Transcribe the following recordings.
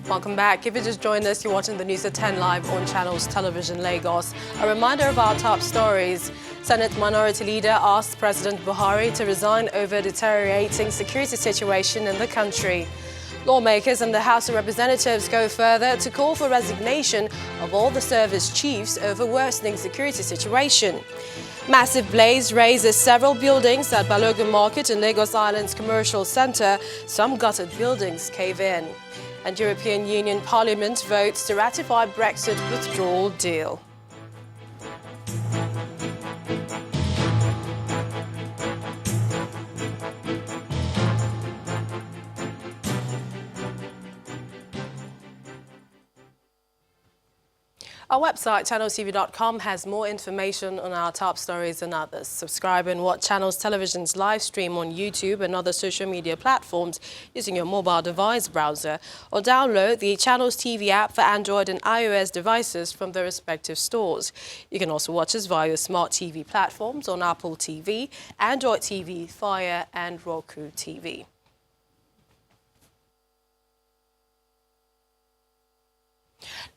Welcome back. If you just joined us, you're watching the news at 10 live on Channels Television Lagos. A reminder of our top stories. Senate Minority Leader asked President Buhari to resign over deteriorating security situation in the country. Lawmakers and the House of Representatives go further to call for resignation of all the service chiefs over worsening security situation. Massive blaze razes several buildings at Balogun Market in Lagos Island's commercial centre. Some gutted buildings cave in. And European Union Parliament votes to ratify Brexit withdrawal deal. Our website, channelstv.com, has more information on our top stories and others. Subscribe and watch Channels Television's live stream on YouTube and other social media platforms using your mobile device browser, or download the Channels TV app for Android and iOS devices from their respective stores. You can also watch us via smart TV platforms on Apple TV, Android TV, Fire and Roku TV.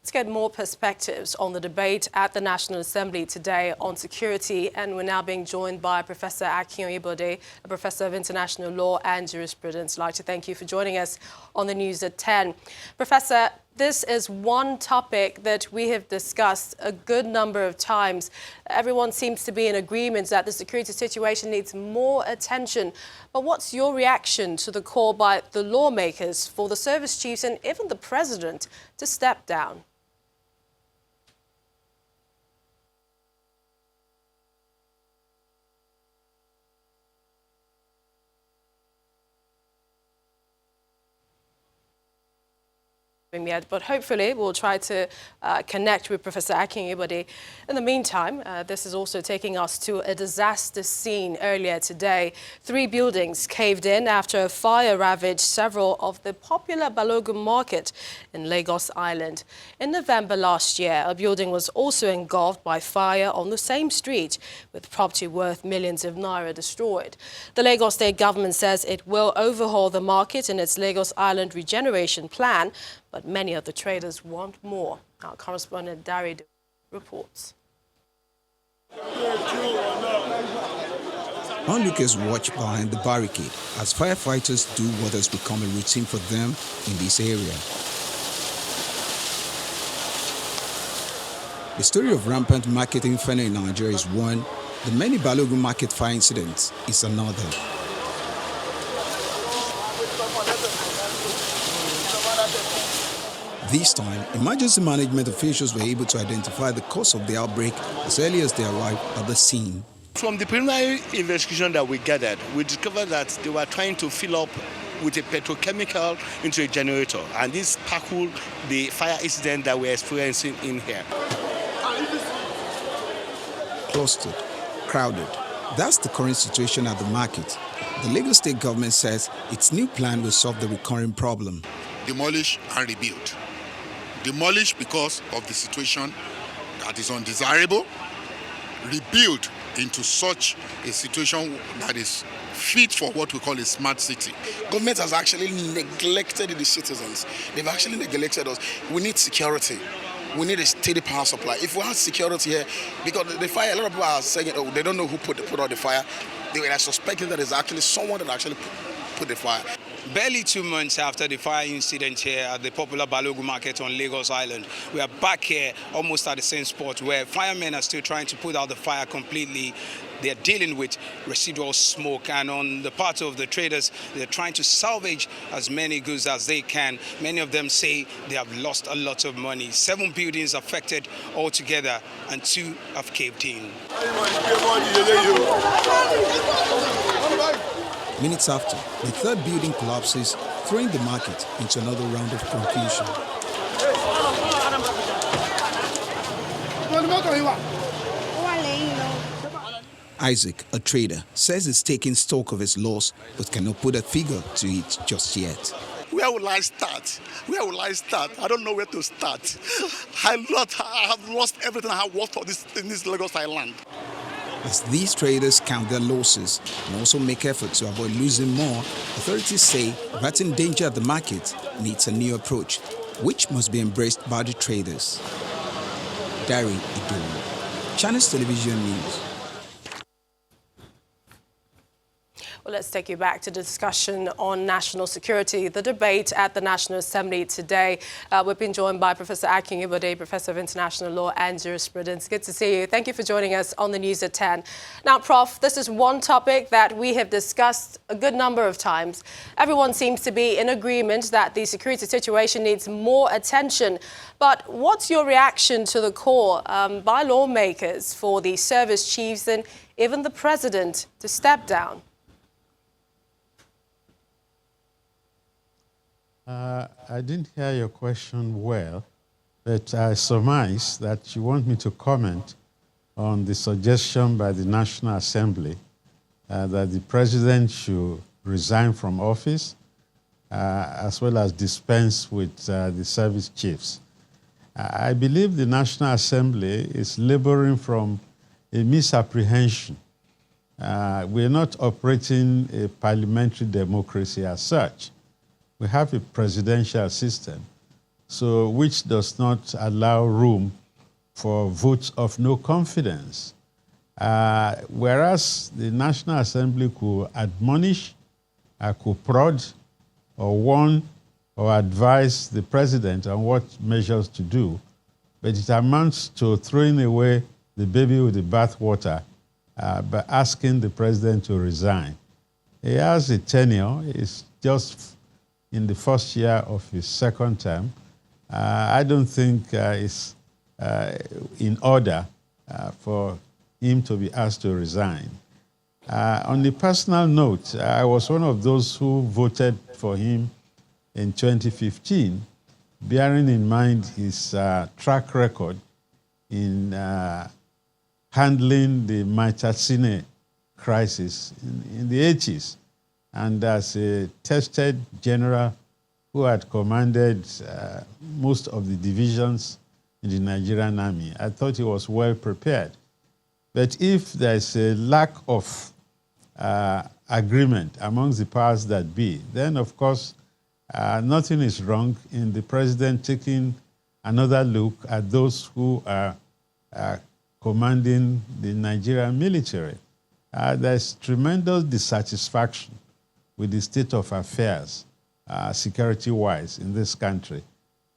Let's get more perspectives on the debate at the National Assembly today on security, and we're now being joined by Professor Akin Oyebode, a professor of international law and jurisprudence. I'd like to thank you for joining us on the news at 10. Professor, this is one topic that we have discussed a good number of times. Everyone seems to be in agreement that the security situation needs more attention. But what's your reaction to the call by the lawmakers for the service chiefs and even the president to step down? Yet, but hopefully we'll try to connect with Professor Akin Oyebode. In the meantime, this is also taking us to a disaster scene earlier today. 3 buildings caved in after a fire ravaged several of the popular Balogun Market in Lagos Island. In November last year, a building was also engulfed by fire on the same street, with property worth millions of naira destroyed. The Lagos State government says it will overhaul the market in its Lagos Island regeneration plan, but many of the traders want more. Our correspondent Dari reports. Onlookers watch behind the barricade as firefighters do what has become a routine for them in this area. The story of rampant market inferno in Nigeria is one. The many Balogun market fire incidents is another. This time, emergency management officials were able to identify the cause of the outbreak as early as they arrived at the scene. From the preliminary investigation that we gathered, we discovered that they were trying to fill up with a petrochemical into a generator, and this sparkled the fire incident that we're experiencing in here. Clustered, crowded. That's the current situation at the market. The Lagos State government says its new plan will solve the recurring problem. Demolish and rebuild. Demolish because of the situation that is undesirable. Rebuild into such a situation that is fit for what we call a smart city. Government has actually neglected the citizens. They've actually neglected us. We need security. We need a steady power supply. If we have security here, because the fire, a lot of people are saying, oh, they don't know who put out the fire. They were suspecting that it's actually someone that actually put the fire. Barely 2 months after the fire incident here at the popular Balogun Market on Lagos Island, we are back here almost at the same spot where firemen are still trying to put out the fire completely. They are dealing with residual smoke, and on the part of the traders, they're trying to salvage as many goods as they can. Many of them say they have lost a lot of money. 7 buildings affected altogether, and 2 have caved in. Minutes after, the 3rd building collapses, throwing the market into another round of confusion. Isaac, a trader, says he's taking stock of his loss, but cannot put a figure to it just yet. Where will I start? Where will I start? I don't know where to start. I have lost everything I have worked for in this Lagos Island. As these traders count their losses and also make efforts to avoid losing more, authorities say averting danger at the market needs a new approach. which must be embraced by the traders. Dari Idowu, Channels Television News. Well, let's take you back to the discussion on national security, the debate at the National Assembly today. We've been joined by Professor Akin Ibode, Professor of International Law and Jurisprudence. Good to see you. Thank you for joining us on the News at 10. Now, Prof, this is one topic that we have discussed a good number of times. Everyone seems to be in agreement that the security situation needs more attention. But what's your reaction to the call by lawmakers for the service chiefs and even the president to step down? I didn't hear your question well, but I surmise that you want me to comment on the suggestion by the National Assembly that the president should resign from office as well as dispense with the service chiefs. I believe the National Assembly is laboring from a misapprehension. We're not operating a parliamentary democracy as such. We have a presidential system, so which does not allow room for votes of no confidence. Whereas the National Assembly could admonish, could prod, or warn, or advise the president on what measures to do, but it amounts to throwing away the baby with the bathwater by asking the president to resign. He has a tenure, it's just in the first year of his second term. I don't think it's in order for him to be asked to resign. On the personal note, I was one of those who voted for him in 2015, bearing in mind his track record in handling the Maitacine crisis in the 80s. And as a tested general who had commanded most of the divisions in the Nigerian army, I thought he was well prepared. But if there's a lack of agreement amongst the powers that be, then of course nothing is wrong in the president taking another look at those who are commanding the Nigerian military. There's tremendous dissatisfaction with the state of affairs, security-wise, in this country.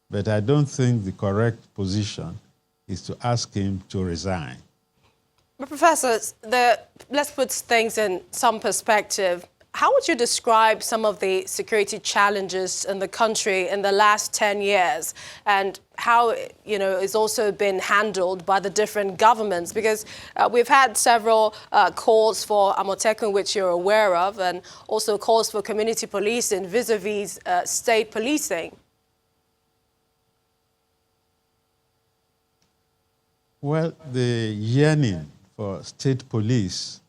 But I don't think the correct position is to ask him to resign. But Professor, let's put things in some perspective. How would you describe some of the security challenges in the country in the last 10 years and how, it's also been handled by the different governments? Because we've had several calls for Amotekun, which you're aware of, and also calls for community policing vis-a-vis state policing. Well, the yearning for state police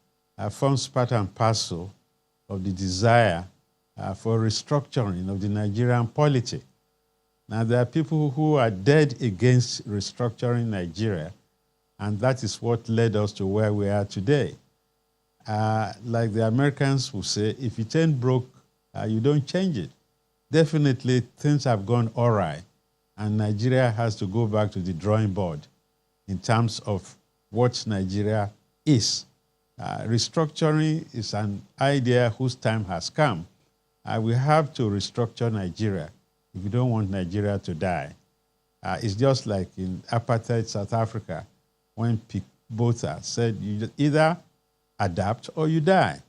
forms part and parcel of the desire for restructuring of the Nigerian polity. Now, there are people who are dead against restructuring Nigeria, and that is what led us to where we are today. Like the Americans will say, if it ain't broke, you don't change it. Definitely, things have gone awry, and Nigeria has to go back to the drawing board in terms of what Nigeria is. Restructuring is an idea whose time has come. We have to restructure Nigeria if we don't want Nigeria to die. It's just like in apartheid South Africa, when Pik Botha said you either adapt or you die.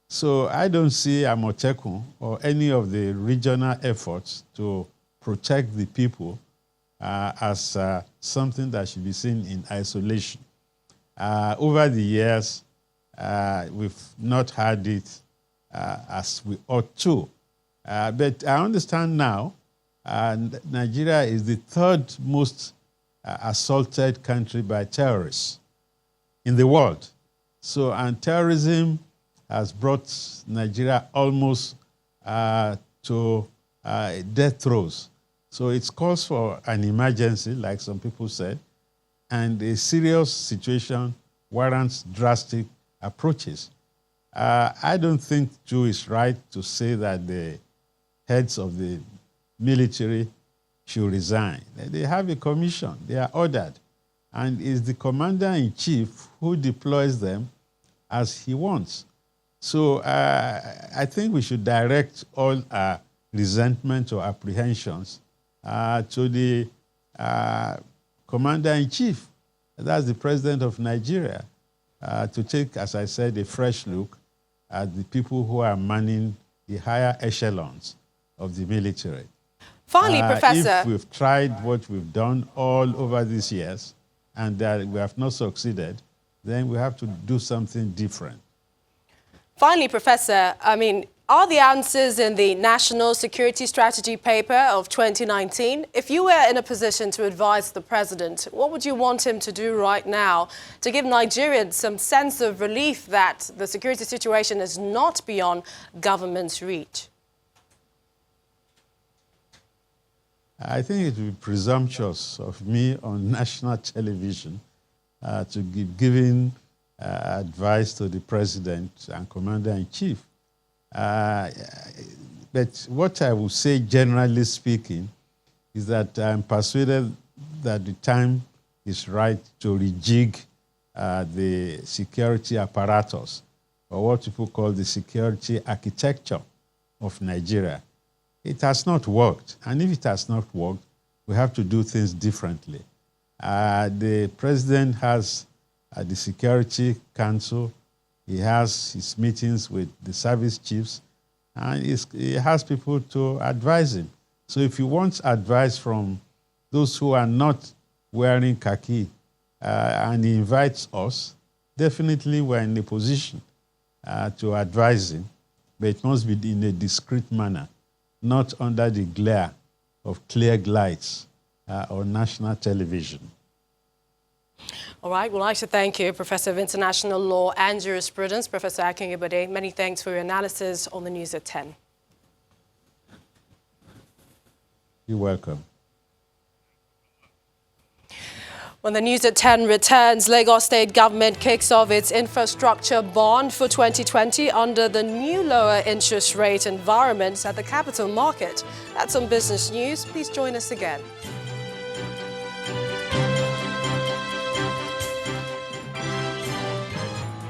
So I don't see Amotekun or any of the regional efforts to protect the people as something that should be seen in isolation. Over the years, we've not had it as we ought to. But I understand now Nigeria is the third most assaulted country by terrorists in the world. So, and terrorism has brought Nigeria almost to death throes. So it calls for an emergency, like some people said, and a serious situation warrants drastic approaches. I don't think Joe is right to say that the heads of the military should resign. They have a commission. They are ordered. And it's the commander-in-chief who deploys them as he wants. So I think we should direct all our resentment or apprehensions to the commander-in-chief. That's the president of Nigeria, to take, as I said, a fresh look at the people who are manning the higher echelons of the military. Finally, Professor. If we've tried what we've done all over these years and we have not succeeded, then we have to do something different. Finally, Professor, I mean, are the answers in the National Security Strategy paper of 2019? If you were in a position to advise the president, what would you want him to do right now to give Nigerians some sense of relief that the security situation is not beyond government's reach? I think it would be presumptuous of me on national television to giving advice to the president and commander-in-chief. But what I would say, generally speaking, is that I'm persuaded that the time is right to rejig the security apparatus, or what people call the security architecture of Nigeria. It has not worked, and if it has not worked, we have to do things differently. The president has the Security Council, he has his meetings with the service chiefs, and he has people to advise him. So if you want advice from those who are not wearing khaki, and he invites us, definitely we're in a position to advise him, but it must be in a discreet manner, not under the glare of clear lights on national television. All right, well, I should thank you, Professor of International Law and Jurisprudence, Professor Akingbade. Many thanks for your analysis on the news at 10. You're welcome. When the news at 10 returns, Lagos State government kicks off its infrastructure bond for 2020 under the new lower interest rate environment at the capital market. That's on Business News. Please join us again.